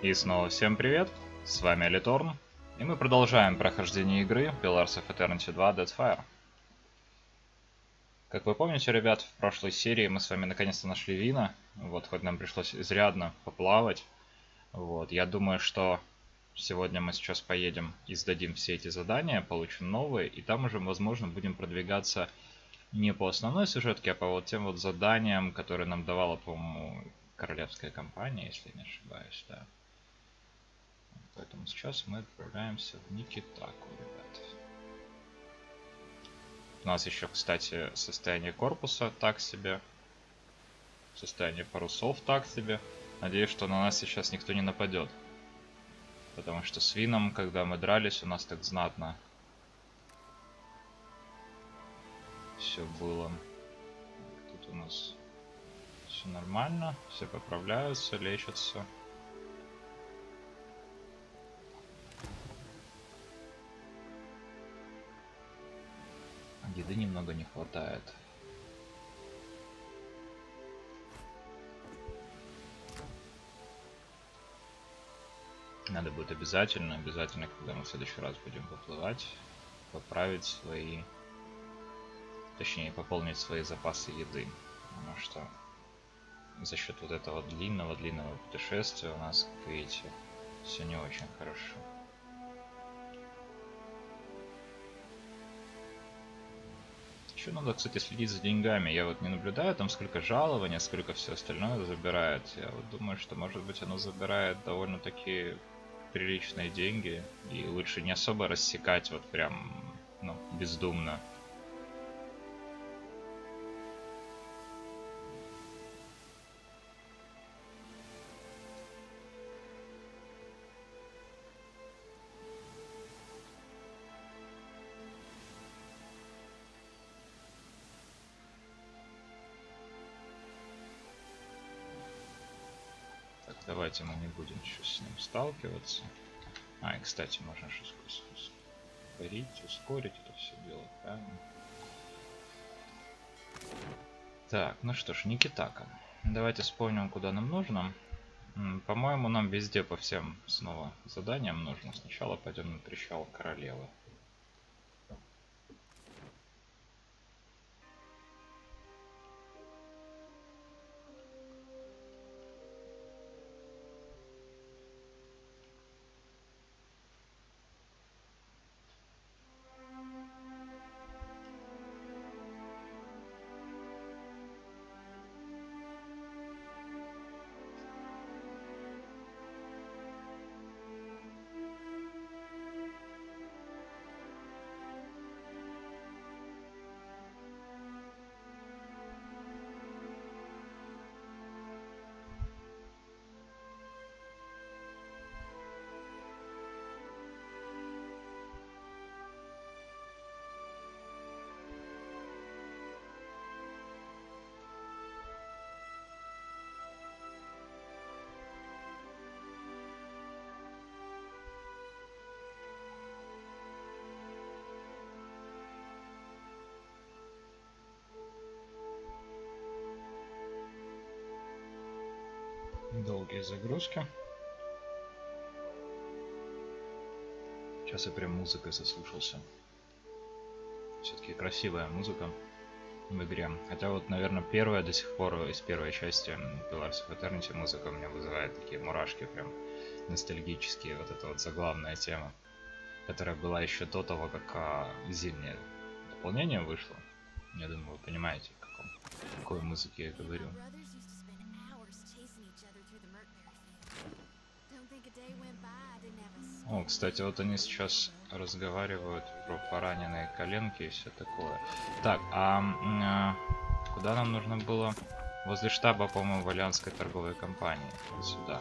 И снова всем привет, с вами Алиторн, и мы продолжаем прохождение игры Pillars of Eternity 2 Deadfire. Как вы помните, ребят, в прошлой серии мы с вами наконец-то нашли Вина, вот, хоть нам пришлось изрядно поплавать. Вот, я думаю, что сегодня мы сейчас поедем и сдадим все эти задания, получим новые, и там уже, возможно, будем продвигаться не по основной сюжетке, а по вот тем вот заданиям, которые нам давала, по-моему, королевская компания, если не ошибаюсь, да. Поэтому сейчас мы отправляемся в Никитаку, ребят. У нас еще, кстати, состояние корпуса так себе. Состояние парусов так себе. Надеюсь, что на нас сейчас никто не нападет. Потому что с Вином, когда мы дрались, у нас так знатно все было. Тут у нас все нормально. Все поправляются, лечатся. Еды немного не хватает. Надо будет обязательно, когда мы в следующий раз будем выплывать, поправить свои, точнее пополнить свои запасы еды. Потому что за счет вот этого длинного путешествия у нас, как видите, все не очень хорошо. Еще надо, кстати, следить за деньгами. Я вот не наблюдаю там, сколько жалования, сколько все остальное забирает. Я вот думаю, что, может быть, оно забирает довольно-таки приличные деньги. И лучше не особо рассекать вот прям, ну, бездумно. Давайте мы не будем сейчас с ним сталкиваться. И, кстати, можно же ускорить это все дело, правильно? Так, ну что ж, Никитака. Давайте вспомним, куда нам нужно. По-моему, нам везде по всем снова заданиям нужно. Сначала пойдем на причал королевы. Долгие загрузки. Сейчас я прям музыкой заслушался. Все-таки красивая музыка в игре. Хотя вот, наверное, первая до сих пор из первой части Pillars of Eternity музыка у меня вызывает такие мурашки прям ностальгические. Вот эта вот заглавная тема, которая была еще до того, как зимнее дополнение вышло. Я думаю, вы понимаете, о какой музыке я говорю. О, кстати, вот они сейчас разговаривают про пораненные коленки и все такое. Так, куда нам нужно было? Возле штаба, по-моему, Валианской торговой компании. Вот сюда.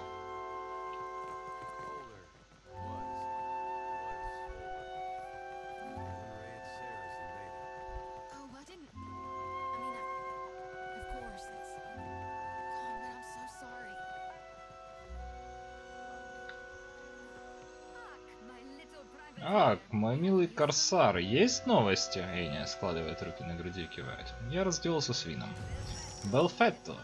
Мой милый Корсар, есть новости? Эйня складывает руки на груди и кивает. Я разделался с Вином. Белфетто,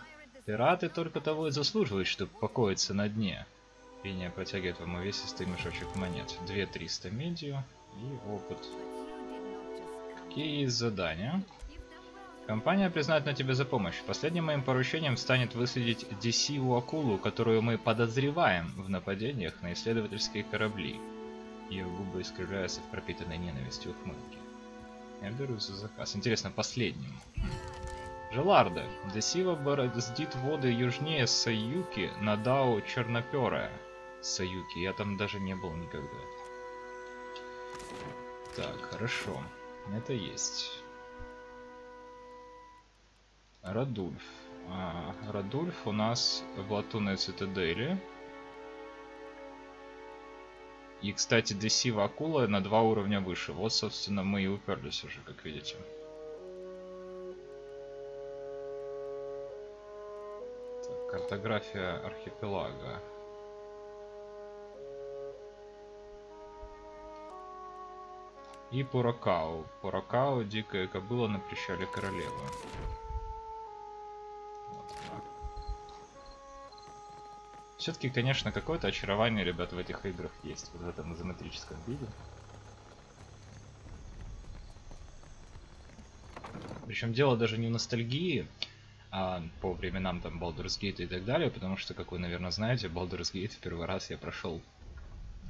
пираты только того и заслуживают, чтобы покоиться на дне. Пение протягивает вам увесистый мешочек монет. 2300 медью и опыт. Какие есть задания? Компания признательна тебе за помощь. Последним моим поручением станет выследить Десиву акулу, которую мы подозреваем в нападениях на исследовательские корабли. Ее губы искривляются в пропитанной ненавистью ухмылке. Я берусь за заказ. Интересно, последним. Желарда. Десива бороздит воды южнее Саюки на Дао Черноперая. Саюки. Я там даже не был никогда. Так, хорошо. Это есть. Радульф. Радульф у нас в Латунной цитадели. И, кстати, Десива акула на 2 уровня выше. Вот, собственно, мы и уперлись уже, как видите. Так, картография архипелага. И Поракау. Поракау, дикая кобыла на причале королевы. Все-таки, конечно, какое-то очарование, ребят, в этих играх есть. Вот в этом изометрическом виде. Причем дело даже не в ностальгии по временам там Baldur's Gate и так далее, потому что, как вы, наверное, знаете, Baldur's Gate в первый раз я прошел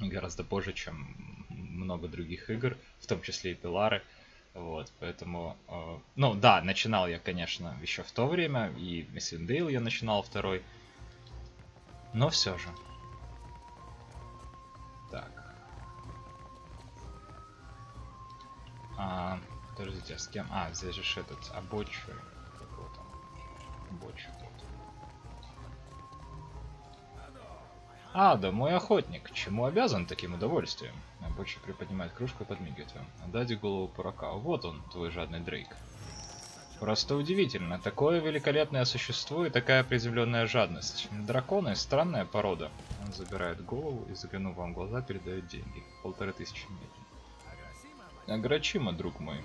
гораздо позже, чем много других игр, в том числе и Пилары. Вот, поэтому... ну да, начинал я, конечно, еще в то время, и Missing я начинал второй. Но все же. Так. Подождите, а с кем? Здесь же этот Обочи. Какой там? Обочи тут. Да, мой охотник. Чему обязан таким удовольствием? Обочи приподнимает кружку и подмигивает вам. Отдайте голову Поракау. Вот он, твой жадный Дрейк. Просто удивительно. Такое великолепное существо и такая приземленная жадность. Драконы — странная порода. Он забирает голову и, заглянув вам в глаза, передает деньги. 1500 меди. Аграчима, друг мой.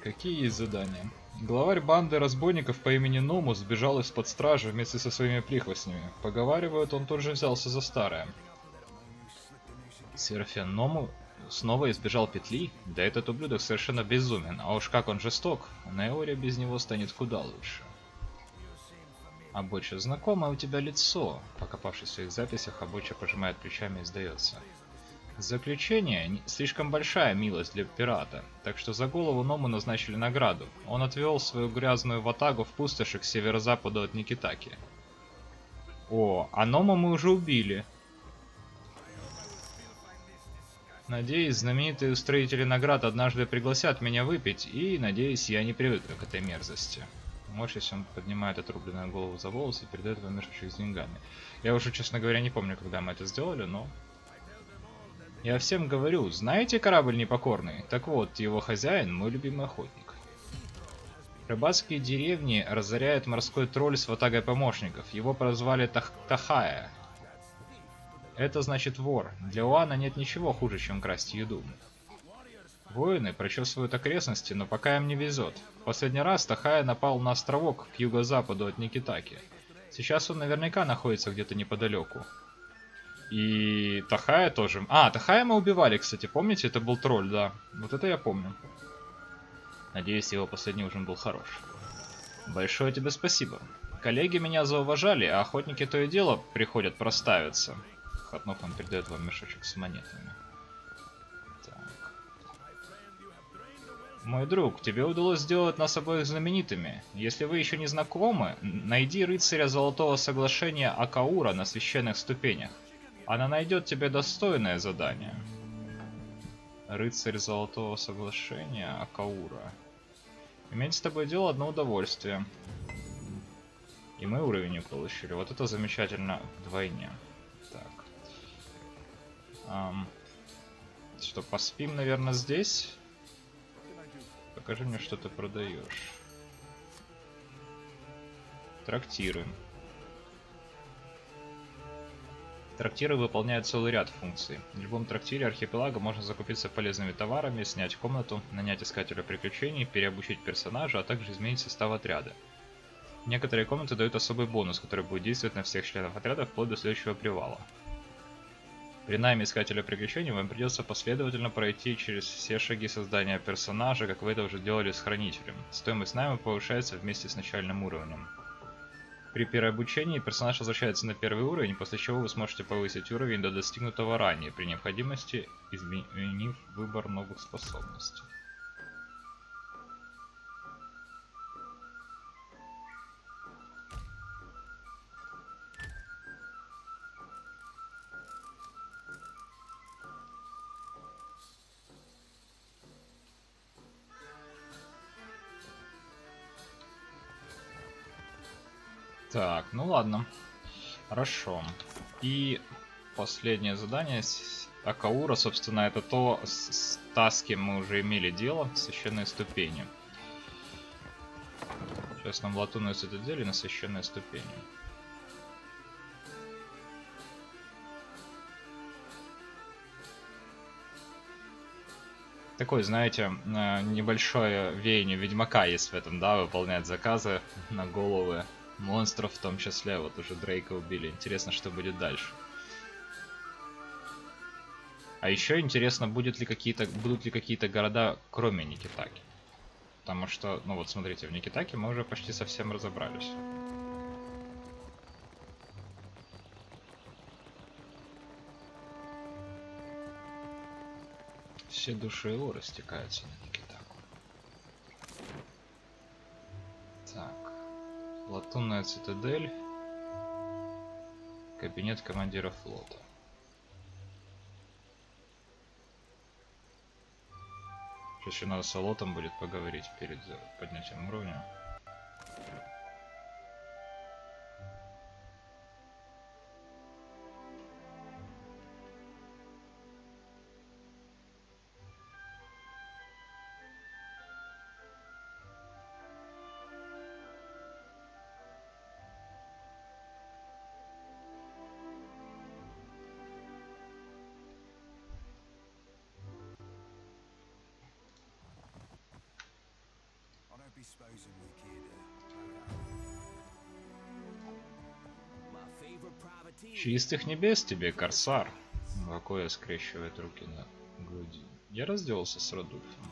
Какие есть задания? Главарь банды разбойников по имени Ному сбежал из-под стражи вместе со своими прихвостнями. Поговаривают, он тут же взялся за старое. Серафен Ному снова избежал петли? Да этот ублюдок совершенно безумен, а уж как он жесток. Неоре без него станет куда лучше. Обоча, знакомое у тебя лицо. Покопавшись в своих записях, Обоча пожимает плечами и сдается. Заключение — слишком большая милость для пирата, так что за голову Ному назначили награду. Он отвел свою грязную ватагу в пустоши к северо-западу от Никитаки. А Ному мы уже убили. Надеюсь, знаменитые устроители наград однажды пригласят меня выпить, и, надеюсь, я не привыкну к этой мерзости. Морщись, он поднимает отрубленную голову за волосы и передает вам мешочек с деньгами. Я уже, честно говоря, не помню, когда мы это сделали, но... Я всем говорю, знаете корабль непокорный? Так вот, его хозяин — мой любимый охотник. Рыбацкие деревни разоряет морской тролль с ватагой помощников. Его прозвали Тахая. Это значит вор. Для Уана нет ничего хуже, чем красть еду. Воины прочесывают окрестности, но пока им не везет. В последний раз Тахая напал на островок к юго-западу от Никитаки. Сейчас он наверняка находится где-то неподалеку. И Тахая тоже. Тахая мы убивали, кстати, помните? Это был тролль, да. Вот это я помню. Надеюсь, его последний ужин был хорош. Большое тебе спасибо. Коллеги меня зауважали, а охотники то и дело приходят проставиться. Хотнов, он передает вам мешочек с монетами. Так. Мой друг, тебе удалось сделать нас обоих знаменитыми. Если вы еще не знакомы, найди рыцаря Золотого Соглашения Акаура на священных ступенях. Она найдет тебе достойное задание. Рыцарь Золотого Соглашения Акаура. Иметь с тобой дело — одно удовольствие. И мы уровень получили. Вот это замечательно вдвойне. Так. Что, поспим, наверное, здесь? Покажи мне, что ты продаешь. Трактиры. Трактиры выполняют целый ряд функций. В любом трактире архипелага можно закупиться полезными товарами, снять комнату, нанять искателя приключений, переобучить персонажа, а также изменить состав отряда. Некоторые комнаты дают особый бонус, который будет действовать на всех членов отряда вплоть до следующего привала. При найме искателя приключений вам придется последовательно пройти через все шаги создания персонажа, как вы это уже делали с хранителем. Стоимость найма повышается вместе с начальным уровнем. При переобучении персонаж возвращается на первый уровень, после чего вы сможете повысить уровень до достигнутого ранее, при необходимости изменив выбор новых способностей. Так, ну ладно. Хорошо. И последнее задание Акаура, собственно, это то, с кем мы уже имели дело, священные ступени. Сейчас нам латунную цитадель на священные ступени. Такой, знаете, небольшое веяние Ведьмака есть в этом, да, выполнять заказы на головы монстров в том числе. Вот уже Дрейка убили. Интересно, что будет дальше. А еще интересно, будут ли какие-то города, кроме Никитаки. Потому что, ну вот смотрите, в Никитаке мы уже почти совсем разобрались. Все души его растекаются на Никитаку. Так. Латунная цитадель. Кабинет командира флота. Сейчас еще надо с Алотом будет поговорить перед поднятием уровня. Чистых небес тебе, Корсар. Вакоя скрещивает руки на груди. Я разделался с Радульфом.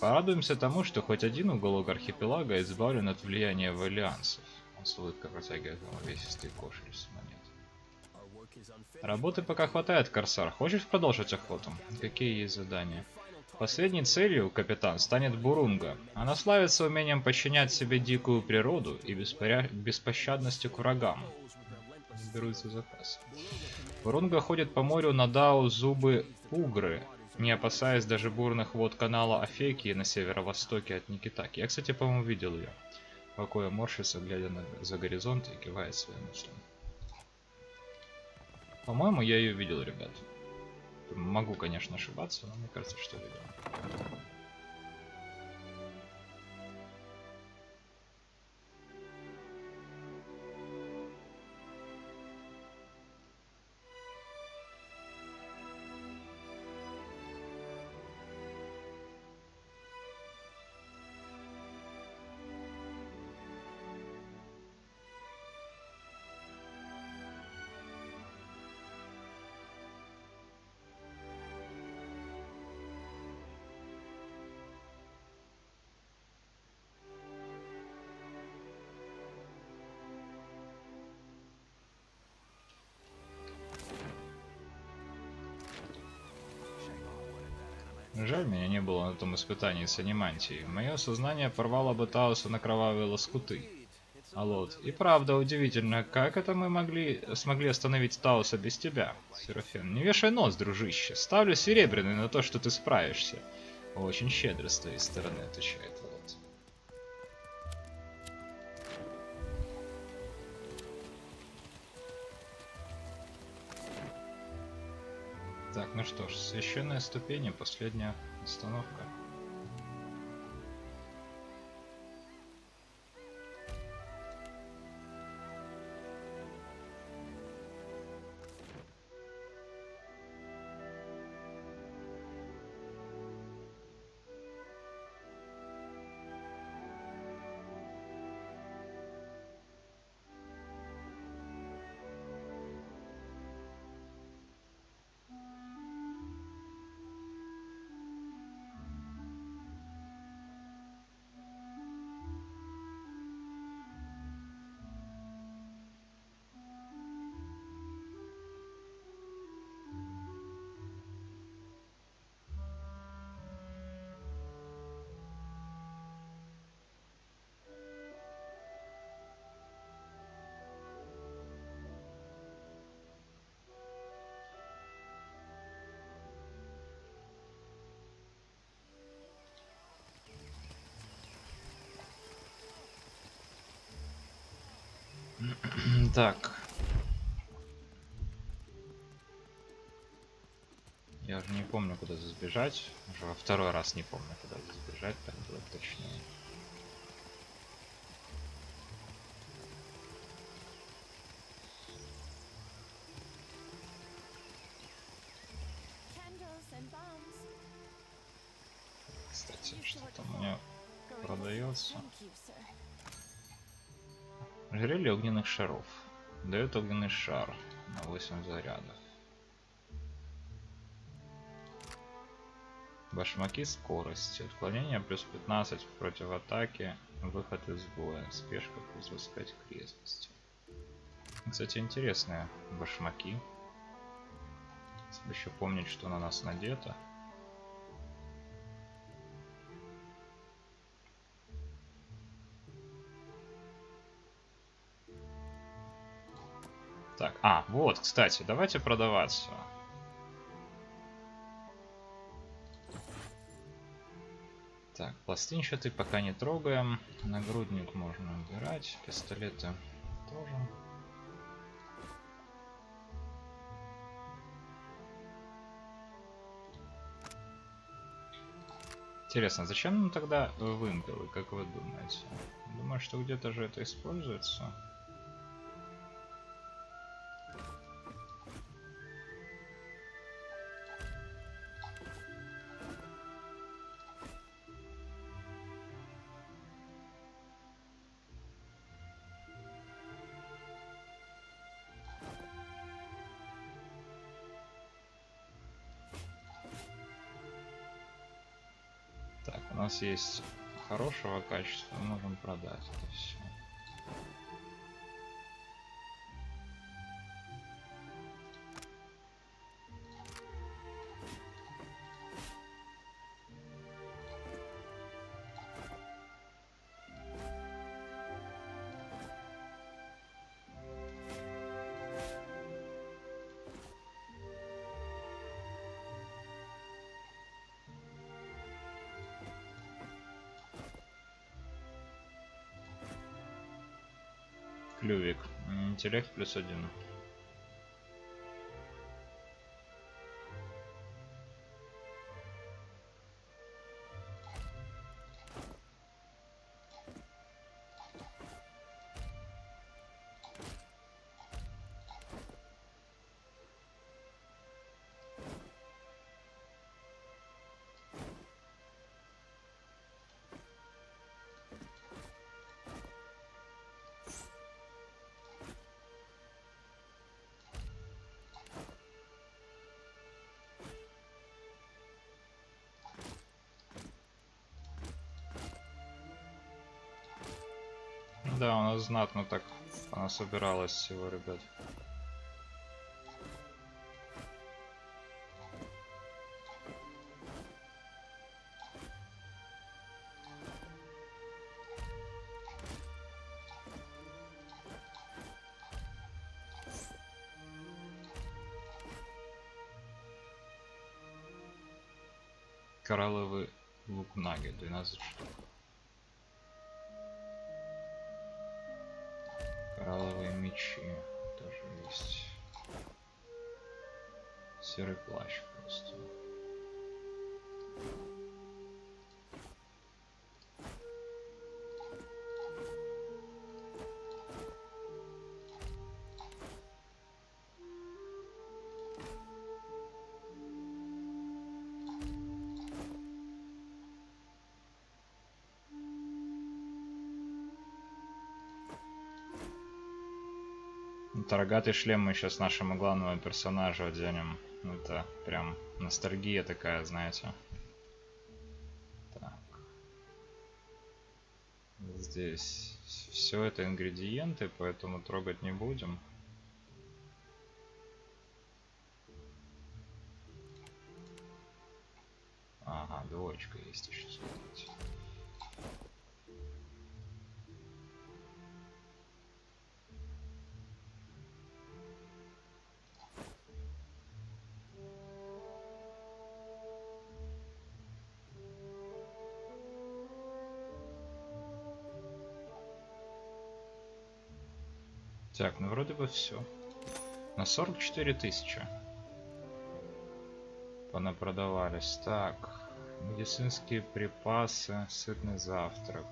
Порадуемся тому, что хоть один уголок архипелага избавлен от влияния валианцев. Он с улыбкой протягивает вам увесистый кошель с монет. Работы пока хватает, Корсар. Хочешь продолжить охоту? Какие есть задания? Последней целью, капитан, станет Бурунга. Она славится умением подчинять себе дикую природу и беспощадностью к врагам. Берутся запасы. Бурунга ходит по морю на Дау зубы Угры, не опасаясь даже бурных вод канала Афеки на северо-востоке от Никитаки. Я, кстати, по-моему, видел ее. Покоя морщится, глядя за горизонт и кивает своим мыслям. По-моему, я ее видел, ребят. Могу, конечно, ошибаться, но мне кажется, что видел. Жаль, меня не было на том испытании с анимантией. Мое сознание порвало бы Таоса на кровавые лоскуты. Алот, и правда удивительно, как это мы смогли остановить Таоса без тебя? Серафен, не вешай нос, дружище. Ставлю серебряный на то, что ты справишься. Очень щедро с твоей стороны, отвечает Алот. Так, ну что ж, священные ступени, последняя остановка. Так. Я уже не помню, куда здесь бежать. Уже во второй раз не помню, куда здесь бежать, так было точнее. Кстати, что там у меня продается? Ожерелье огненных шаров. Дает огненный шар на 8 зарядов. Башмаки скорости. Отклонение плюс 15 против атаки. Выход из боя. Спешка плюс 25 к резвости. Кстати, интересные башмаки. Если еще помнить, что на нас надето. Так, вот, кстати, давайте продаваться. Так, пластинчатый пока не трогаем. Нагрудник можно убирать. Пистолеты тоже. Интересно, зачем нам тогда вымпелы, как вы думаете? Думаю, что где-то же это используется. Так, у нас есть хорошего качества, мы можем продать это все. Клювик. Интеллект +1. Да, у нас знатно так она собиралась всего, ребят. Коралловый лук наги, 12 штук. Коралловые мечи тоже есть. Серый плащ просто. Рогатый шлем мы сейчас нашему главному персонажу оденем. Это прям ностальгия такая, знаете. Так. Здесь все это ингредиенты, поэтому трогать не будем. Ага, двоечка есть еще. Смотрите. Так, ну вроде бы все. На 44 тысячи. Понапродавались. Так. Медицинские припасы, сытный завтрак.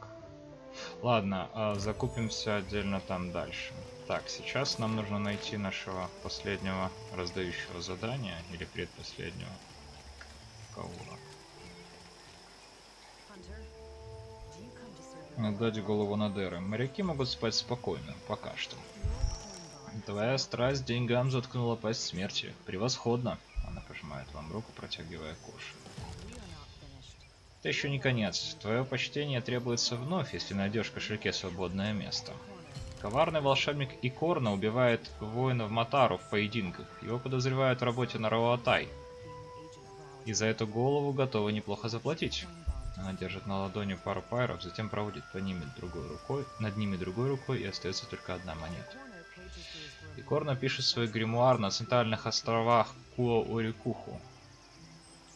Ладно, закупимся отдельно там дальше. Так, сейчас нам нужно найти нашего последнего раздающего задания, или предпоследнего. Каура. Отдать голову Надеры. Моряки могут спать спокойно, пока что. Твоя страсть деньгам заткнула пасть смерти. Превосходно. Она пожимает вам руку, протягивая куш. Это еще не конец. Твое почтение требуется вновь, если найдешь в кошельке свободное место. Коварный волшебник Икорна убивает воинов Матару в поединках. Его подозревают в работе на Рауатай. И за эту голову готовы неплохо заплатить. Она держит на ладони пару пайров, затем проводит по ними другой рукой, над ними другой рукой, и остается только одна монета. Икорна пишет свой гримуар на центральных островах Куо-Орикуху.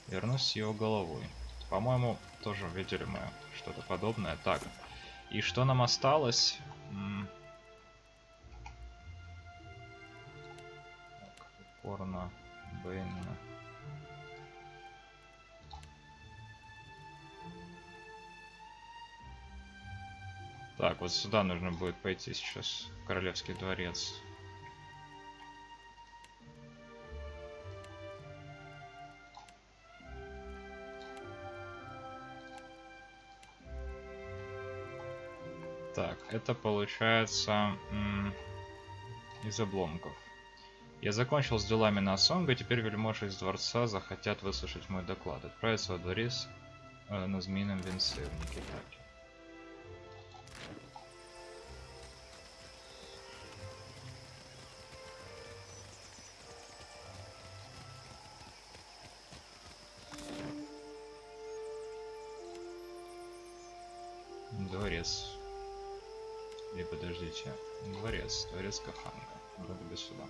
Вернусь с его головой. По-моему, тоже видели мы что-то подобное. Так, и что нам осталось? Корна, Бейна. Так, вот сюда нужно будет пойти сейчас, в Королевский дворец. Так, это получается из обломков. Я закончил с делами на Сонга, теперь вельможи из дворца захотят выслушать мой доклад. Отправиться во дворец на Змеином венце в Никитаке. Дворец. Или подождите. Дворец. Дворец Каханга. Вроде бы сюда.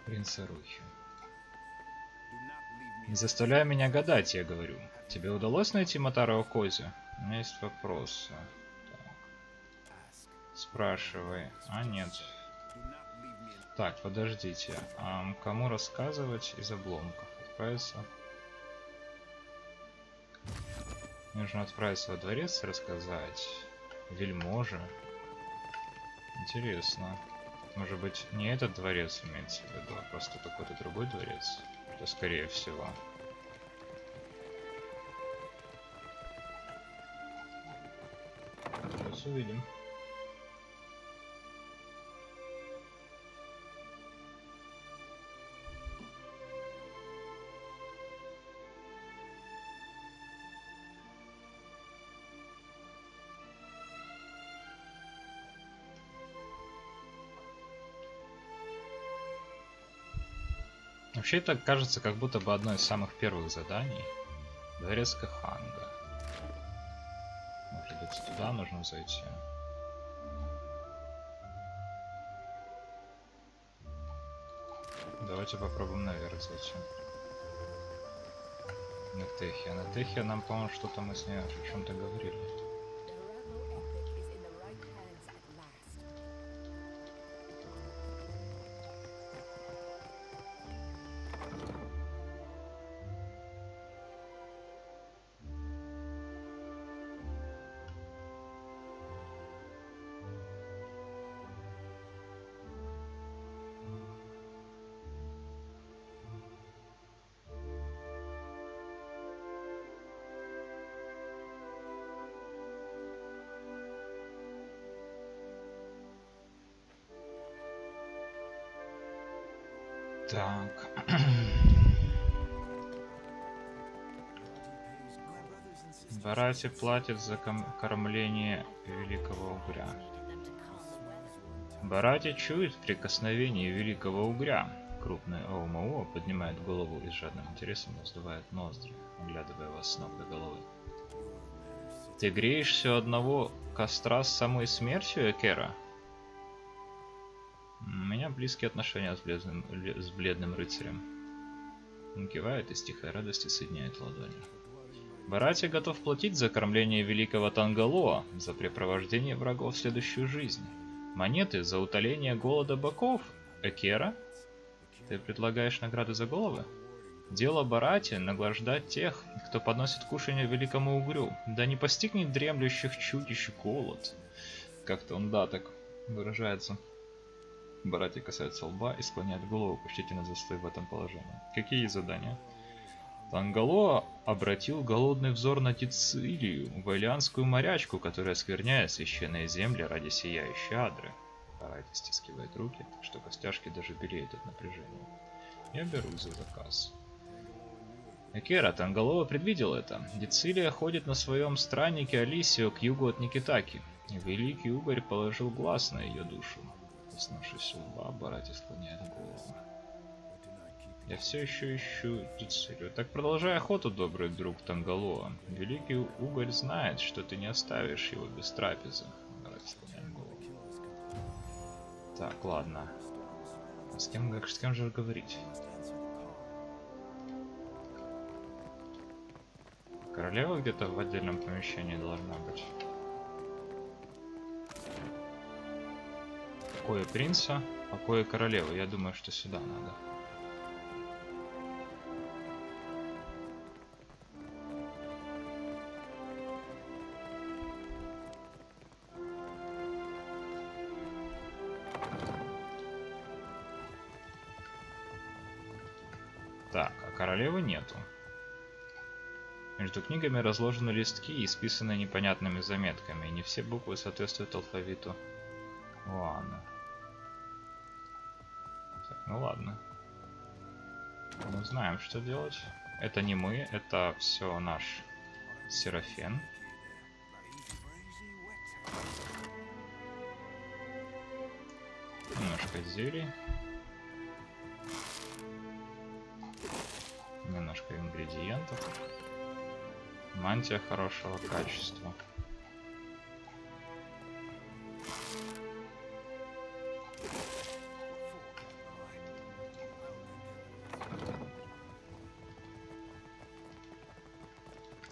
Принц Арухи. Не заставляй меня гадать, я говорю. Тебе удалось найти Матаро Кози? У меня есть вопросы. Так. Спрашивай. А, нет. Так, подождите. Кому рассказывать из обломков? Отправиться. Нужно отправиться во дворец, рассказать. Вельможа. Интересно. Может быть, не этот дворец имеется в виду, а просто какой-то другой дворец? Это скорее всего. Сейчас увидим. Вообще это кажется как будто бы одно из самых первых заданий. Дворец Каханга. Может быть, туда нужно зайти. Давайте попробуем наверх зайти. Нетехия. Нетехия нам, по-моему, что-то мы с ней о чем-то говорили. Так. Барати платит за кормление великого угря. Барати чует прикосновение великого угря. Крупный Оумао поднимает голову и с жадным интересом раздувает ноздри, оглядывая вас с ног до головы. Ты греешься у одного костра с самой смертью, Экера? У меня близкие отношения с бледным рыцарем. Он кивает и с тихой радостью соединяет ладони. Барати готов платить за кормление великого Тангалоа, за препровождение врагов в следующую жизнь. Монеты за утоление голода богов, Экера? Ты предлагаешь награды за головы? Дело Барати награждать тех, кто подносит кушанье великому угрю. Да не постигнет дремлющих чудищ голод. Как-то он, да, так выражается. Барати касается лба и склоняет голову, почтительно застыв в этом положении. Какие задания? Тангалоа обратил голодный взор на Дицилию, вайлианскую морячку, которая оскверняет священные земли ради сияющей Адры. Барати стискивает руки, что костяшки даже белеют от напряжения. Я берусь за заказ. Экера, Тангалоа предвидел это. Дицилия ходит на своем страннике Алисио к югу от Никитаки. Великий угорь положил глаз на ее душу. Коснувшись лба, Барати склоняет голову. Я все еще ищу Дицилию. Так продолжай охоту, добрый друг Тангалоа. Великий угорь знает, что ты не оставишь его без трапезы. Барати склоняет голову. Так, ладно. С кем же говорить? Королева где-то в отдельном помещении должна быть. Покои принца, покои королевы. Я думаю, что сюда надо. Так, а королевы нету. Между книгами разложены листки, исписанные непонятными заметками, и не все буквы соответствуют алфавиту Луаны. Так, ну ладно. Мы знаем, что делать. Это не мы, это все наш Серафен. Немножко зелий. Немножко ингредиентов. Мантия хорошего качества.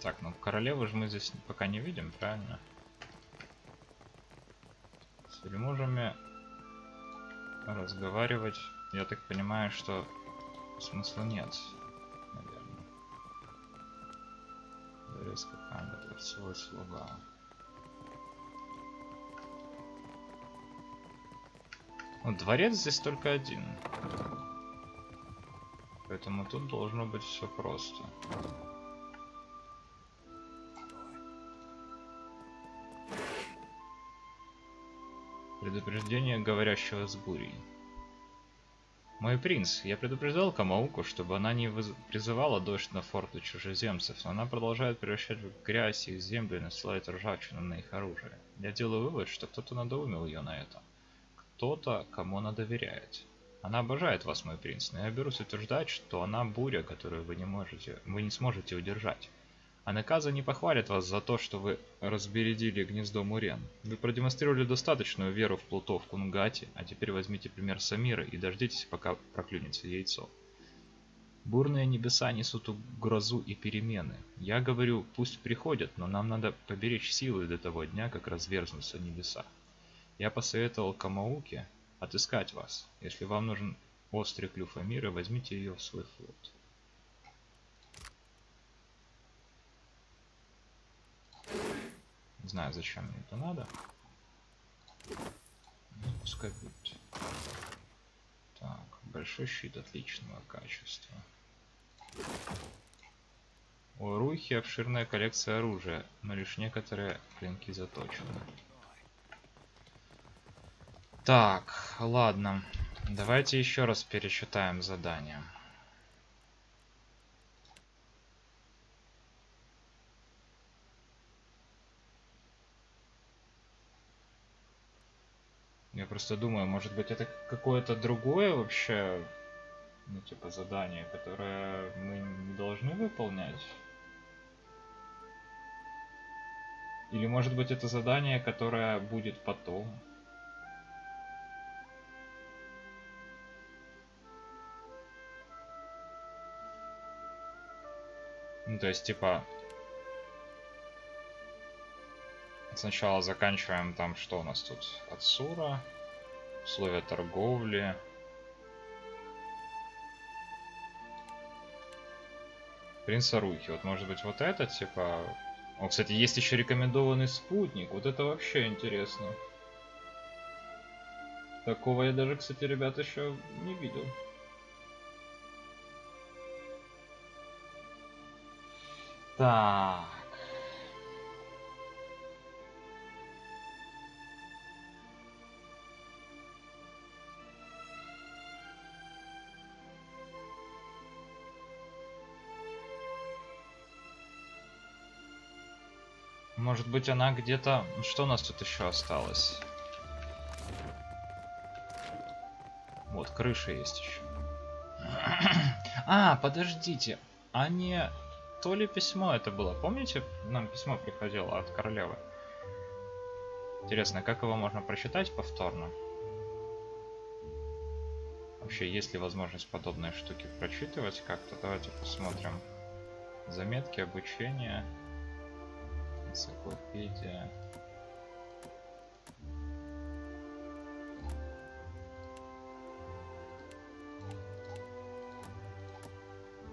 Так, ну королеву же мы здесь пока не видим, правильно? С вельможами разговаривать, я так понимаю, что смысла нет, наверное. Резко камера, дворцовые слуга. Ну, дворец здесь только один. Поэтому тут должно быть все просто. Предупреждение говорящего с бурей. Мой принц, я предупреждал Камауку, чтобы она не призывала дождь на форты чужеземцев, но она продолжает превращать в грязь их земли и насылает ржавчину на их оружие. Я делаю вывод, что кто-то надоумил ее на это. Кто-то, кому она доверяет. Она обожает вас, мой принц, но я берусь утверждать, что она буря, которую вы не сможете удержать. А наказы не похвалят вас за то, что вы разбередили гнездо Мурен. Вы продемонстрировали достаточную веру в плутов в Кунгате, а теперь возьмите пример Самира и дождитесь, пока проклюнется яйцо. Бурные небеса несут грозу и перемены. Я говорю, пусть приходят, но нам надо поберечь силы до того дня, как разверзнутся небеса. Я посоветовал Камауке отыскать вас. Если вам нужен острый клюв Амира, возьмите ее в свой флот. Не знаю, зачем мне это надо. Пускай будет. Так, большой щит отличного качества. У Рухи обширная коллекция оружия, но лишь некоторые клинки заточены. Так, ладно. Давайте еще раз пересчитаем задание. Я просто думаю, может быть это какое-то другое вообще, ну типа задание, которое мы не должны выполнять? Или может быть это задание, которое будет потом? Ну то есть типа сначала заканчиваем там, что у нас тут? Ацура, условия торговли. Принц Арухи. Вот может быть вот это типа... О, кстати, есть еще рекомендованный спутник. Вот это вообще интересно. Такого я даже, кстати, ребят, еще не видел. Так. Может быть она где-то... Что у нас тут еще осталось? Вот, крыша есть еще. А, подождите. А не... То ли письмо это было? Помните, нам письмо приходило от королевы? Интересно, как его можно прочитать повторно? Вообще, есть ли возможность подобные штуки прочитывать как-то? Давайте посмотрим. Заметки, обучение. Энциклопедия.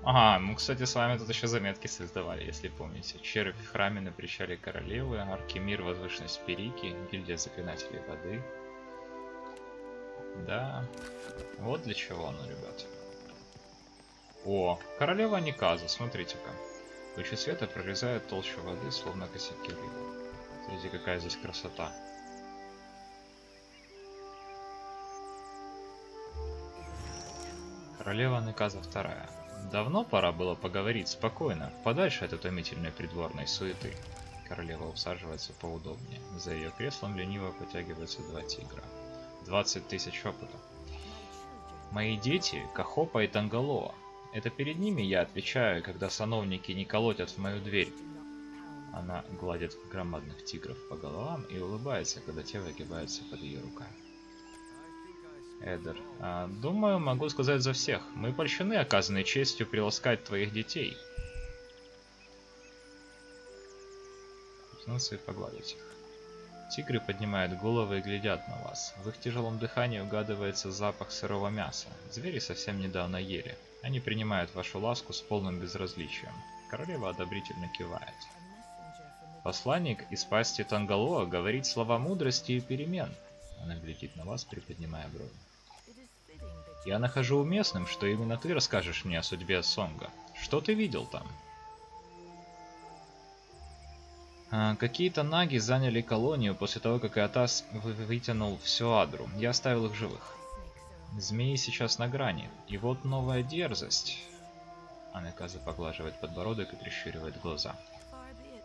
Ага, мы, кстати, с вами тут еще заметки создавали, если помните. Червь в храме на причале королевы, Аркемир, возвышенность Перики, гильдия заклинателей воды. Да, вот для чего оно, ребят. О, королева Никаза, смотрите-ка. Лучи света прорезают толщу воды, словно косяки рыбы. Смотрите, какая здесь красота. Королева Никаза II. Давно пора было поговорить спокойно, подальше от утомительной придворной суеты. Королева усаживается поудобнее. За ее креслом лениво потягиваются два тигра. 20 тысяч опыта. Мои дети — Кахопа и Тангалоа. Это перед ними я отвечаю, когда сановники не колотят в мою дверь. Она гладит громадных тигров по головам и улыбается, когда те выгибаются под ее руками. Эдер. Думаю, могу сказать за всех. Мы польщены оказанной честью приласкать твоих детей. Коснуться и погладить их. Тигры поднимают головы и глядят на вас. В их тяжелом дыхании угадывается запах сырого мяса. Звери совсем недавно ели. Они принимают вашу ласку с полным безразличием. Королева одобрительно кивает. Посланник из пасти Тангалоа говорит слова мудрости и перемен. Она глядит на вас, приподнимая брови. Я нахожу уместным, что именно ты расскажешь мне о судьбе Сонга. Что ты видел там? Какие-то наги заняли колонию после того, как Иотас вытянул всю Адру. Я оставил их живых. Змеи сейчас на грани. И вот новая дерзость. Анеказа поглаживает подбородок и прищуривает глаза.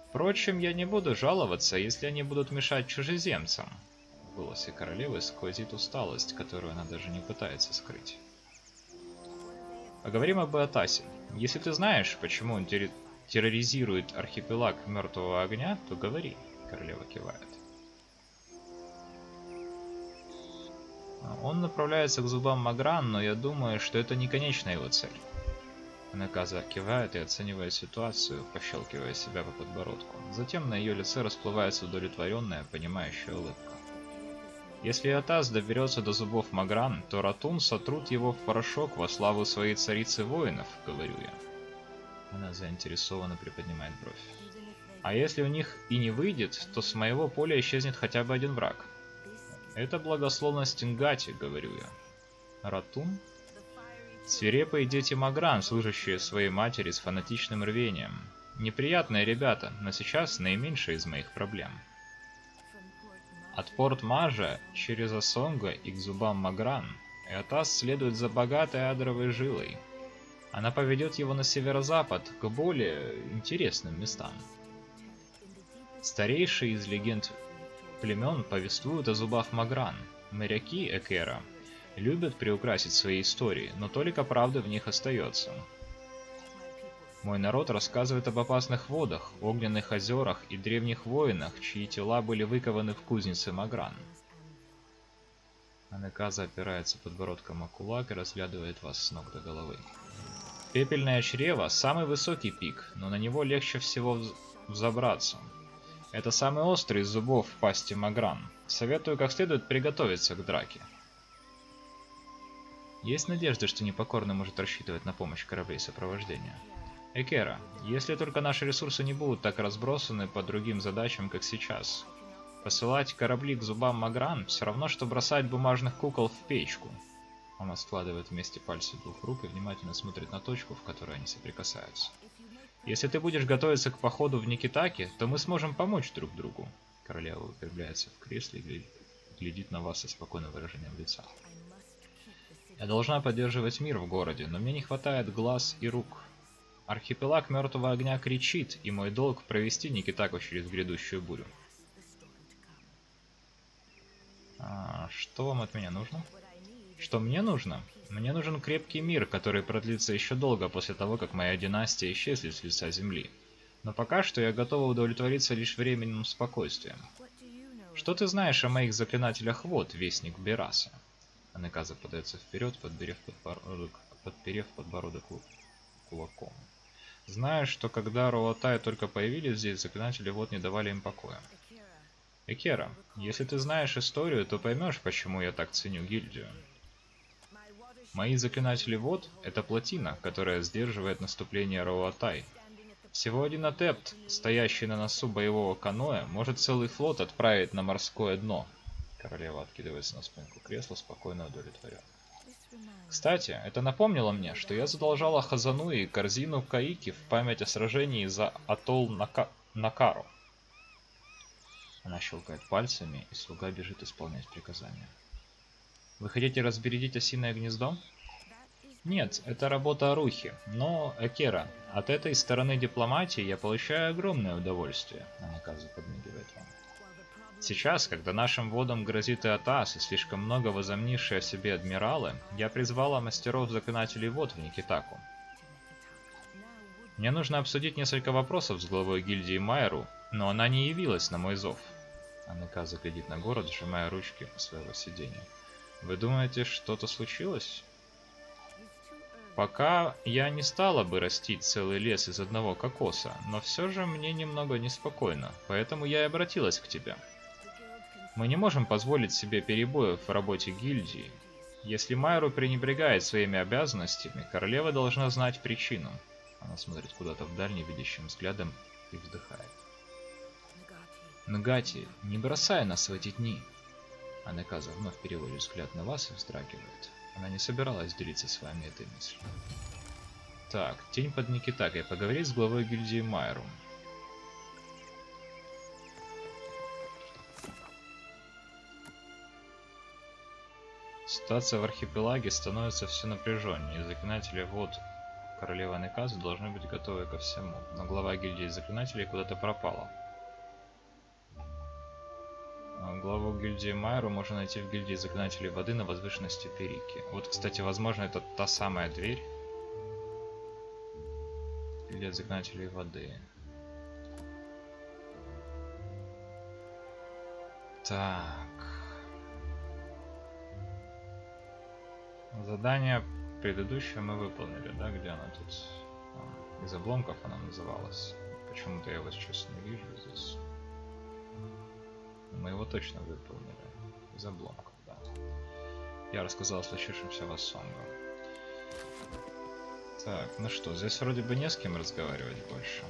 Впрочем, я не буду жаловаться, если они будут мешать чужеземцам. В голосе королевы сквозит усталость, которую она даже не пытается скрыть. Поговорим об Иотасе. Если ты знаешь, почему он терроризирует архипелаг Мертвого Огня, то говори. Королева кивает. Он направляется к зубам Магран, но я думаю, что это не конечная его цель. Наказа кивает и оценивает ситуацию, пощелкивая себя по подбородку. Затем на ее лице расплывается удовлетворенная, понимающая улыбка. Если Иотас доберется до зубов Магран, то Ратун сотрут его в порошок во славу своей царицы воинов, говорю я. Она заинтересованно приподнимает бровь. А если у них и не выйдет, то с моего поля исчезнет хотя бы один враг. Это благословность Ингати, говорю я. Ратун? Свирепые дети Магран, служащие своей матери с фанатичным рвением. Неприятные ребята, но сейчас наименьшие из моих проблем. От порт Мажа через Асонга и к зубам Магран Иотас следует за богатой адровой жилой. Она поведет его на северо-запад, к более интересным местам. Старейшие из легенд племен повествуют о зубах Магран. Моряки Экера любят приукрасить свои истории, но только правда в них остается. Мой народ рассказывает об опасных водах, огненных озерах и древних воинах, чьи тела были выкованы в кузнице Магран. Анеказа опирается подбородком о кулак и разглядывает вас с ног до головы. Пепельное чрево – самый высокий пик, но на него легче всего взобраться. Это самый острый из зубов в пасти Магран. Советую как следует приготовиться к драке. Есть надежда, что непокорный может рассчитывать на помощь кораблей сопровождения. Экера, если только наши ресурсы не будут так разбросаны по другим задачам, как сейчас. Посылать корабли к зубам Магран все равно, что бросать бумажных кукол в печку. Он складывает вместе пальцы двух рук и внимательно смотрит на точку, в которой они соприкасаются. Если ты будешь готовиться к походу в Никитаке, то мы сможем помочь друг другу. Королева выпрямляется в кресле и глядит на вас со спокойным выражением лица. Я должна поддерживать мир в городе, но мне не хватает глаз и рук. Архипелаг Мертвого Огня кричит, и мой долг провести Никитаку через грядущую бурю. Что вам от меня нужно? Что мне нужно? Мне нужен крепкий мир, который продлится еще долго после того, как моя династия исчезнет с лица земли. Но пока что я готова удовлетвориться лишь временным спокойствием. Что ты знаешь о моих заклинателях вод, вестник Бераса? Анеказа подается вперед, подперев подбородок кулаком. Знаю, что когда Роатай только появились здесь, заклинатели вод не давали им покоя. Экера, если ты знаешь историю, то поймешь, почему я так ценю гильдию. Мои заклинатели вод – это плотина, которая сдерживает наступление Роатай. Всего один адепт, стоящий на носу боевого каноэ, может целый флот отправить на морское дно. Королева откидывается на спинку кресла, спокойно удовлетворена. Кстати, это напомнило мне, что я задолжала Хазануи корзину Каики в память о сражении за атолл Накару. Она щелкает пальцами, и слуга бежит исполнять приказания. Вы хотите разбередить осиное гнездо? Нет, это работа Арухи, но, Экера, от этой стороны дипломатии я получаю огромное удовольствие, Анеказа подмигивает вам. Сейчас, когда нашим водам грозит Иотас и слишком много возомнившие о себе адмиралы, я призвала мастеров-заклинателей вод в Никитаку. Мне нужно обсудить несколько вопросов с главой гильдии Майру, но она не явилась на мой зов. Анеказа глядит на город, сжимая ручки своего сидения. Вы думаете, что-то случилось? Пока я не стала бы растить целый лес из одного кокоса, но все же мне немного неспокойно, поэтому я и обратилась к тебе. Мы не можем позволить себе перебоев в работе гильдии. Если Майру пренебрегает своими обязанностями, королева должна знать причину. Она смотрит куда-то вдаль невидящим взглядом и вздыхает. Нгати, не бросай нас в эти дни. Анеказа вновь переводит взгляд на вас и вздрагивает. Она не собиралась делиться с вами этой мыслью. Так, тень под Никитакой. Поговорить с главой гильдии Майру. Ситуация в архипелаге становится все напряженнее. Заклинатели вод королевы Анеказы должны быть готовы ко всему. Но глава гильдии заклинателей куда-то пропала. Главу гильдии Майру можно найти в гильдии заклинателей воды на возвышенности Перики. Вот, кстати, возможно, это та самая дверь. Гильдия заклинателей воды. Так. Задание предыдущее мы выполнили, да? Где она тут? Из обломков она называлась. Почему-то я его сейчас не вижу здесь. Мы его точно выполнили. Из обломков, да. Я рассказал о случившемся в Ассонгу. Так, ну что, здесь вроде бы не с кем разговаривать больше.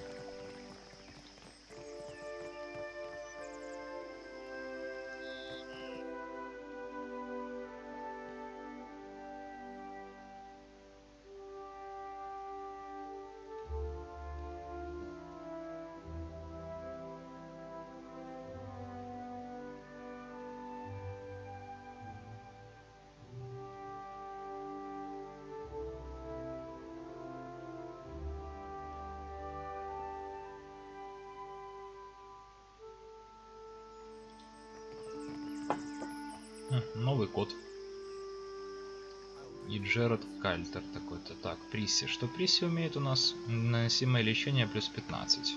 Новый код. И Джерард Кальтер такой-то. Так, Присси. Что Присси умеет у нас? Наносимое лечение плюс 15.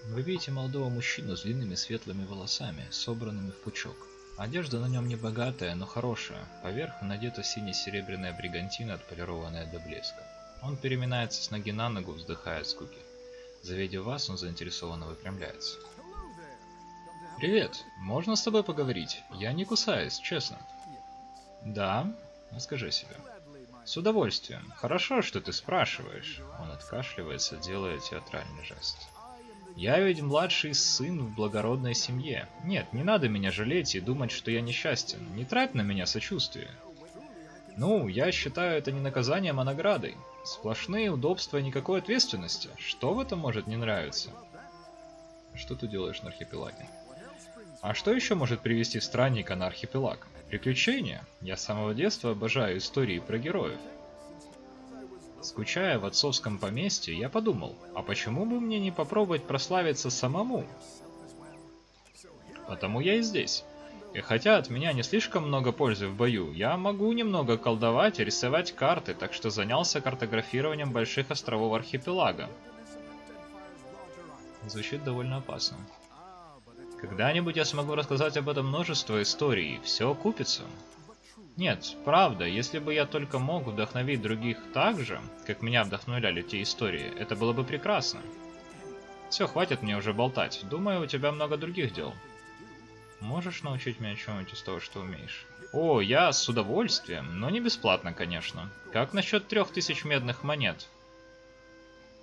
Вы видите молодого мужчину с длинными светлыми волосами, собранными в пучок. Одежда на нем не богатая, но хорошая. Поверх надета сине-серебряная бригантина, отполированная до блеска. Он переминается с ноги на ногу, вздыхая от скуки. Завидев вас, он заинтересованно выпрямляется. «Привет! Можно с тобой поговорить? Я не кусаюсь, честно». «Да? Расскажи о себе». «С удовольствием. Хорошо, что ты спрашиваешь». Он откашливается, делая театральный жест. «Я ведь младший сын в благородной семье. Нет, не надо меня жалеть и думать, что я несчастен. Не трать на меня сочувствие. Ну, я считаю это не наказанием, а наградой. Сплошные удобства и никакой ответственности. Что в этом может не нравиться?» «Что ты делаешь на архипелаге?» «А что еще может привести странника на архипелаг? Приключения. Я с самого детства обожаю истории про героев. Скучая в отцовском поместье, я подумал, а почему бы мне не попробовать прославиться самому? Потому я и здесь. И хотя от меня не слишком много пользы в бою, я могу немного колдовать и рисовать карты, так что занялся картографированием больших островов архипелага». Звучит довольно опасно. «Когда-нибудь я смогу рассказать об этом множество историй, все окупится. Нет, правда, если бы я только мог вдохновить других так же, как меня вдохновляли те истории, это было бы прекрасно. Все, хватит мне уже болтать. Думаю, у тебя много других дел. Можешь научить меня чему-нибудь из того, что умеешь?» «О, я с удовольствием, но не бесплатно, конечно. Как насчет 3000 медных монет?»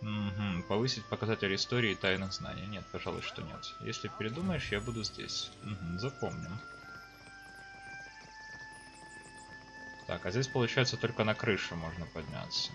Угу. Повысить показатель истории и тайных знаний. Нет, пожалуй, что нет. Если передумаешь, я буду здесь. Угу, запомним. Так, а здесь получается только на крышу можно подняться.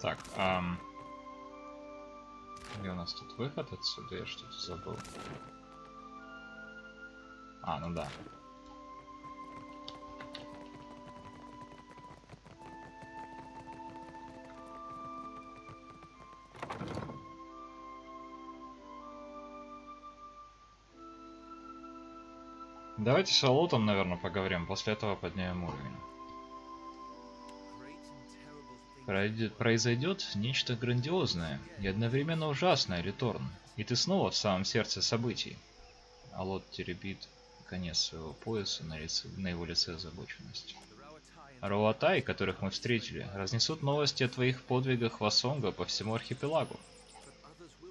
Так, где у нас тут выход отсюда? Я что-то забыл. А, ну да. Давайте с Алотом, наверное, поговорим. После этого поднимем уровень. Произойдет нечто грандиозное и одновременно ужасное, Литорн. И ты снова в самом сердце событий. Алот теребит конец своего пояса, на его лице озабоченность. Роатай, которых мы встретили, разнесут новости о твоих подвигах Васонга по всему архипелагу.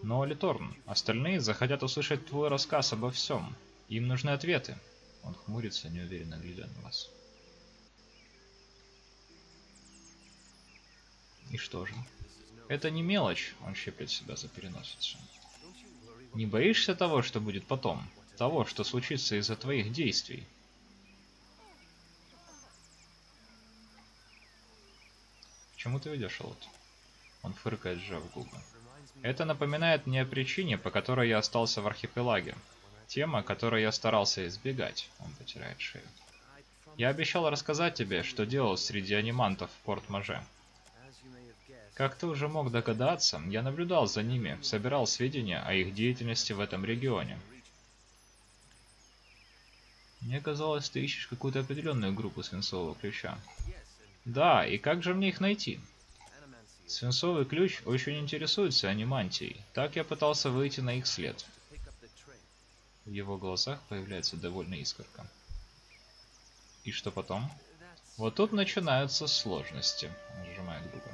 Но, Литорн, остальные захотят услышать твой рассказ обо всем. Им нужны ответы. Он хмурится, неуверенно глядя на вас. И что же? Это не мелочь, он щиплет себя за переносицу. Не боишься того, что будет потом? Того, что случится из-за твоих действий? К чему ты ведешь, Алот? Он фыркает, сжав губы. Это напоминает мне о причине, по которой я остался в архипелаге. Тема, которой я старался избегать. Он потирает шею. Я обещал рассказать тебе, что делал среди анимантов в Порт-Маже. Как ты уже мог догадаться, я наблюдал за ними, собирал сведения о их деятельности в этом регионе. Мне казалось, ты ищешь какую-то определенную группу свинцового ключа. Да, и как же мне их найти? Свинцовый ключ очень интересуется анимантией, так я пытался выйти на их след. В его глазах появляется довольная искорка. И что потом? Вот тут начинаются сложности, он сжимает губы.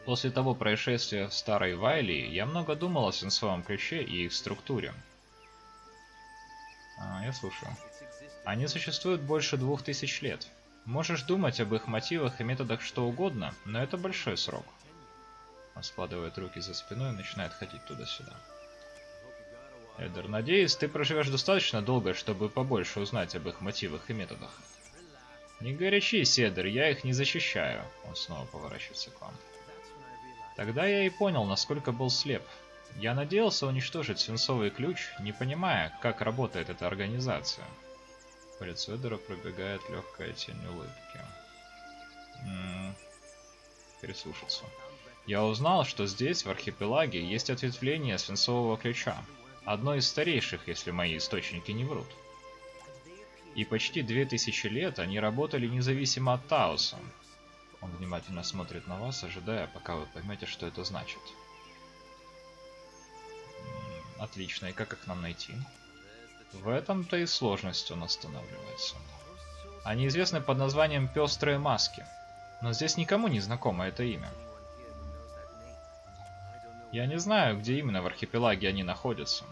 После того происшествия в Старой Вайлии я много думал о свинцовом ключе и их структуре. Я слушаю. Они существуют больше 2000 лет. Можешь думать об их мотивах и методах что угодно, но это большой срок. Он складывает руки за спиной и начинает ходить туда-сюда. Эдер, надеюсь, ты проживешь достаточно долго, чтобы побольше узнать об их мотивах и методах. Не горячись, Эдер, я их не защищаю. Он снова поворачивается к вам. Тогда я и понял, насколько был слеп. Я надеялся уничтожить свинцовый ключ, не понимая, как работает эта организация. По лицу Эдера пробегает легкая тень улыбки. Прислушаться. Я узнал, что здесь, в архипелаге, есть ответвление свинцового ключа. Одно из старейших, если мои источники не врут. И почти 2000 лет они работали независимо от Таоса. Он внимательно смотрит на вас, ожидая, пока вы поймете, что это значит. Отлично, и как их нам найти? В этом-то и сложность он останавливается. Они известны под названием «Пестрые маски», но здесь никому не знакомо это имя. Я не знаю, где именно в архипелаге они находятся.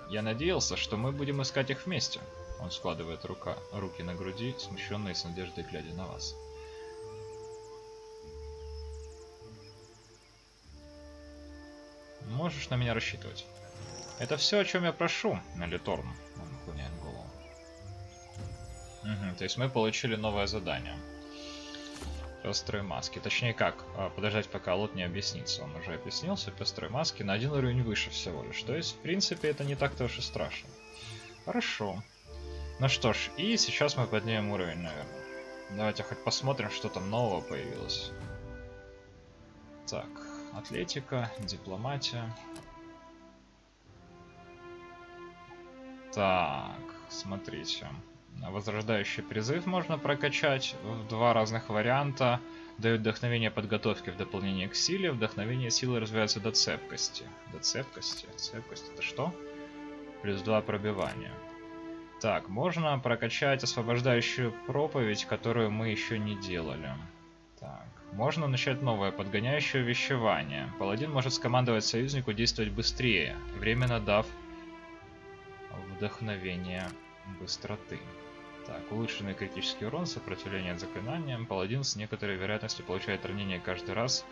Я надеялся, что мы будем искать их вместе. Он складывает руки на груди, смущенно и с надеждой глядя на вас. Можешь на меня рассчитывать. Это все, о чем я прошу, Мелиторн. Он наклоняет голову. То есть мы получили новое задание. Пестрые маски. Точнее как, подождать, пока Лот не объяснится. Он уже объяснился. Пестрые маски на один уровень выше всего лишь. То есть, в принципе, это не так-то уж и страшно. Хорошо. Ну что ж, и сейчас мы поднимем уровень, наверное. Давайте хоть посмотрим, что там нового появилось. Так, атлетика, дипломатия. Так, смотрите. Возрождающий призыв можно прокачать в 2 разных варианта. Дает вдохновение подготовки в дополнение к силе. Вдохновение силы развивается до цепкости. До цепкости? Цепкость это что? Плюс 2 пробивания. Так, можно прокачать освобождающую проповедь, которую мы еще не делали. Так, можно начать новое подгоняющее увещевание. Паладин может скомандовать союзнику действовать быстрее, временно дав вдохновение быстроты. Так, улучшенный критический урон, сопротивление заклинаниям. Паладин с некоторой вероятностью получает ранение каждый раз.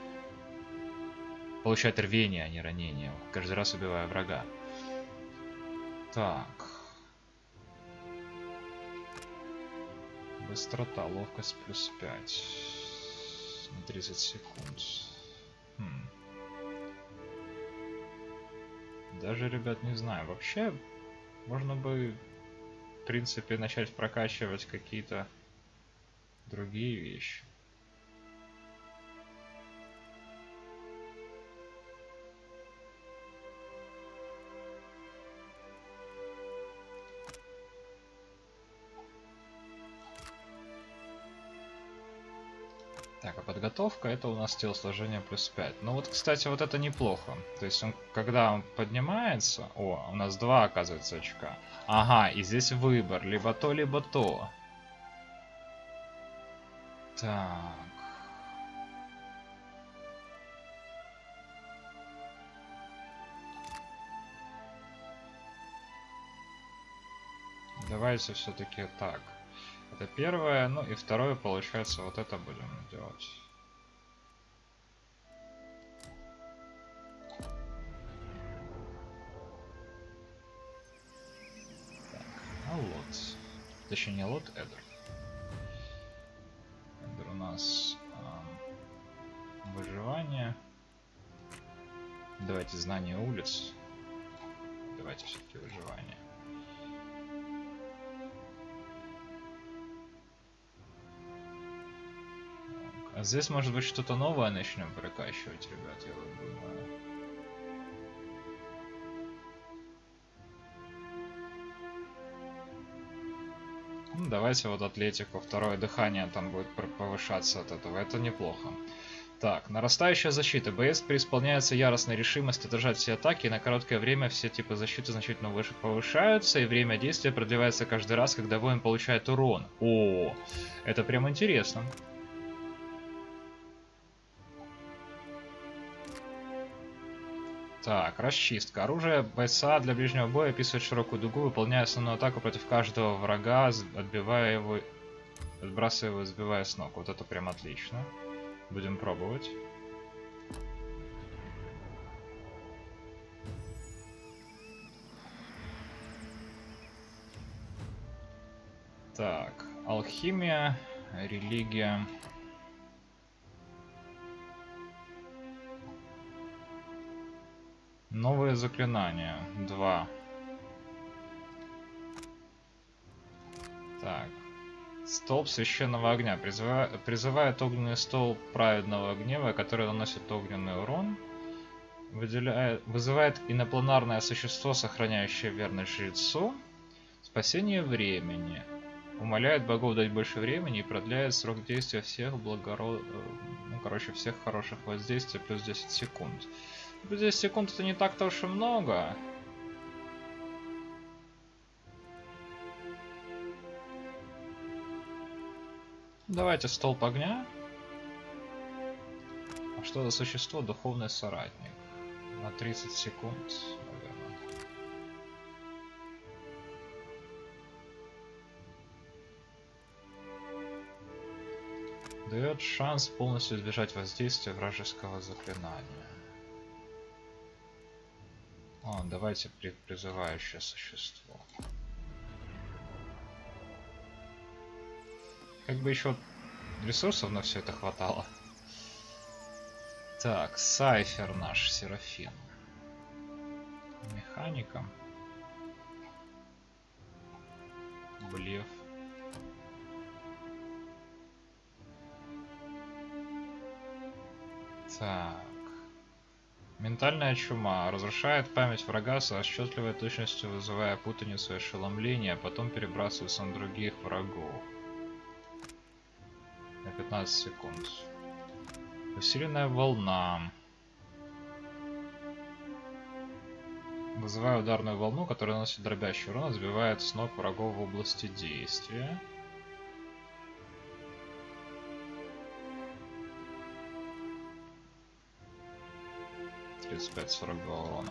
Получает рвение, а не ранение. Каждый раз убивая врага. Так. Быстрота, ловкость плюс 5. На 30 секунд. Даже, ребят, не знаю. Вообще, можно бы, в принципе, начать прокачивать какие-то другие вещи. Так, а подготовка это у нас телосложение плюс 5. Ну вот, кстати, вот это неплохо. То есть он, когда он поднимается... О, у нас 2, оказывается, очка. Ага, и здесь выбор. Либо то, либо то. Так. Давайте все-таки так. Это первое, ну и второе, получается, вот это будем делать. Так, а Лот. Точнее, не Лот, Эдер. Эдер у нас выживание. Давайте знание улиц. Давайте все-таки выживание. А здесь, может быть, что-то новое начнем прокачивать, ребят, я вот думаю. Ну, давайте вот атлетику, второе дыхание там будет повышаться от этого, это неплохо. Так, нарастающая защита. Боец преисполняется яростной решимости держать все атаки, и на короткое время все типы защиты значительно повышаются, и время действия продлевается каждый раз, когда воин получает урон. О, это прям интересно. Так, расчистка. Оружие бойца для ближнего боя описывает широкую дугу, выполняя основную атаку против каждого врага, отбивая его, отбрасывая его, сбивая с ног. Вот это прям отлично. Будем пробовать. Так, алхимия, религия. Новые заклинания. 2. Так. Столб священного огня. Призывает огненный столб праведного гнева, который наносит огненный урон. Вызывает инопланарное существо, сохраняющее верность жрецу. Спасение времени. Умоляет богов дать больше времени и продляет срок действия всех всех хороших воздействий плюс 10 секунд. Плюс 10 секунд это не так-то уж и много. Давайте столб огня. А что за существо? Духовный соратник. На 30 секунд, наверное. Дает шанс полностью избежать воздействия вражеского заклинания. О, давайте призывающее существо. Как бы еще ресурсов на все это хватало. Так, Сайфер наш, Серафим. Механика. Блеф. Так. Ментальная чума. Разрушает память врага с расчетливой точностью, вызывая путаницу и ошеломление, а потом перебрасывается на других врагов. На 15 секунд. Усиленная волна. Вызывая ударную волну, которая наносит дробящий урон, сбивает с ног врагов в области действия. урона.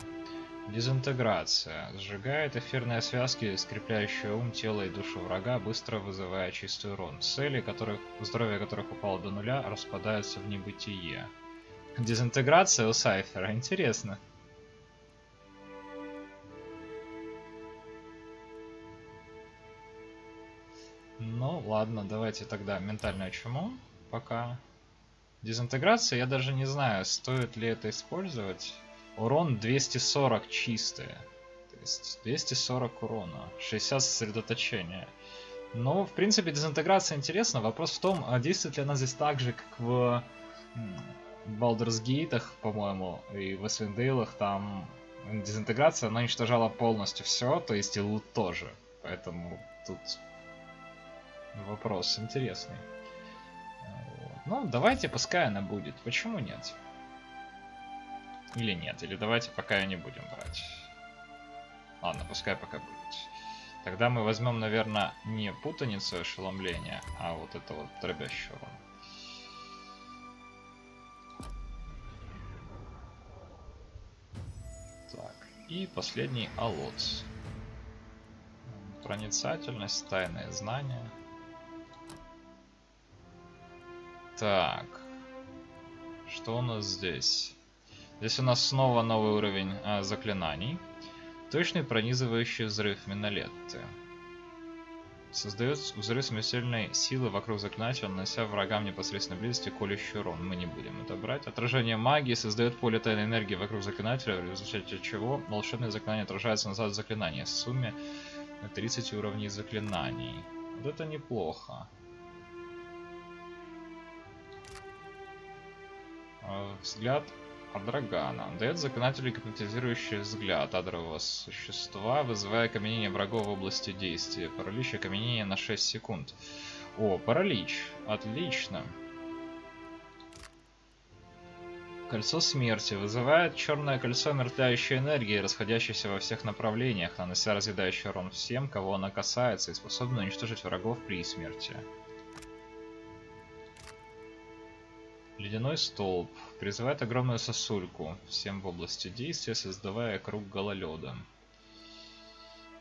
Дезинтеграция. Сжигает эфирные связки, скрепляющие ум, тело и душу врага, быстро вызывая чистый урон. Цели, здоровье которых упало до нуля, распадаются в небытие. Дезинтеграция у Сайфера. Интересно. Ну ладно, давайте тогда ментальную чуму пока. Дезинтеграция, я даже не знаю, стоит ли это использовать. Урон 240 чистые. То есть 240 урона. 60 сосредоточения. Ну, в принципе, дезинтеграция интересна. Вопрос в том, действует ли она здесь так же, как в Baldur's Gate, по-моему, и в Эсвиндейлах. Там дезинтеграция, она уничтожала полностью все, то есть и лут тоже. Поэтому тут вопрос интересный. Ну, давайте, пускай она будет. Почему нет? Или нет? Или давайте пока ее не будем брать. Ладно, пускай пока будет. Тогда мы возьмем, наверное, не путаницу и ошеломления, а вот это вот дробящий урон. Так, и последний Алоц. Проницательность, тайные знания. Так, что у нас здесь? Здесь у нас снова новый уровень заклинаний. Точный пронизывающий взрыв Минолетты. Создает взрыв смертельной силы вокруг заклинателя, нанося врагам непосредственной близости колющий урон. Мы не будем это брать. Отражение магии создает поле тайной энергии вокруг заклинателя, в результате чего волшебное заклинание отражается назад в заклинание. В сумме 30 уровней заклинаний. Вот это неплохо. Взгляд Адрагана. Дает заклинателю гипнотизирующий взгляд адрового существа, вызывая окаменение врагов в области действия. Паралич и окаменение на 6 секунд. О, паралич. Отлично. Кольцо смерти. Вызывает черное кольцо мертвящей энергии, расходящейся во всех направлениях, нанося разъедающий урон всем, кого она касается, и способна уничтожить врагов при смерти. Ледяной столб. Призывает огромную сосульку всем в области действия, создавая круг гололеда.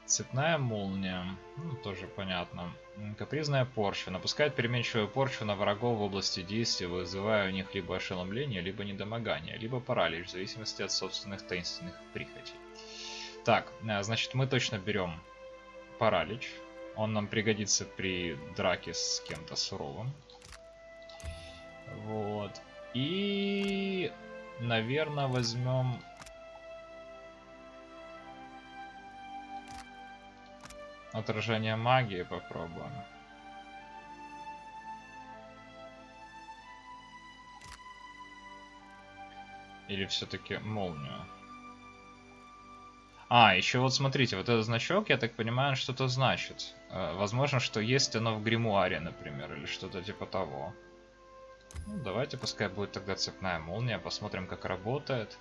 Цепная молния. Ну, тоже понятно. Капризная порча. Напускает переменчивую порчу на врагов в области действия, вызывая у них либо ошеломление, либо недомогание, либо паралич, в зависимости от собственных таинственных прихотей. Так, значит, мы точно берем паралич. Он нам пригодится при драке с кем-то суровым. Вот. И, наверное, возьмем... Отражение магии попробуем. Или все-таки молнию? А, еще вот смотрите, вот этот значок, я так понимаю, что-то значит. Возможно, что есть оно в гримуаре, например, или что-то типа того. Ну, давайте, пускай будет тогда цепная молния, посмотрим, как работает.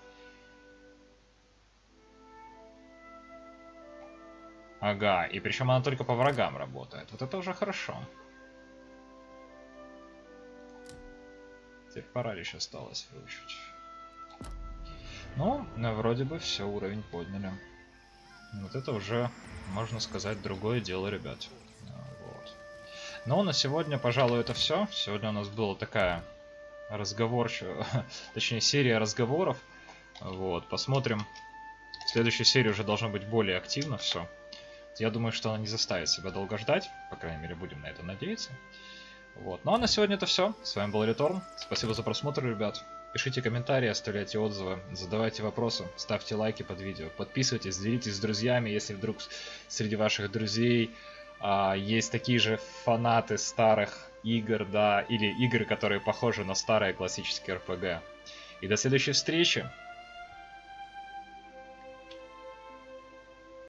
Ага, и причем она только по врагам работает. Вот это уже хорошо. Теперь паралич осталось выучить. Ну, вроде бы все, уровень подняли. Вот это уже, можно сказать, другое дело, ребят. Вот. Ну, на сегодня, пожалуй, это все. Сегодня у нас была такая точнее, серия разговоров. Вот, посмотрим. В следующей серии уже должно быть более активно все. Я думаю, что она не заставит себя долго ждать. По крайней мере, будем на это надеяться. Вот. Ну а на сегодня это все. С вами был Реторн. Спасибо за просмотр, ребят. Пишите комментарии, оставляйте отзывы, задавайте вопросы, ставьте лайки под видео, подписывайтесь, делитесь с друзьями, если вдруг среди ваших друзей есть такие же фанаты старых игр, да, или игры, которые похожи на старые классические RPG. И до следующей встречи!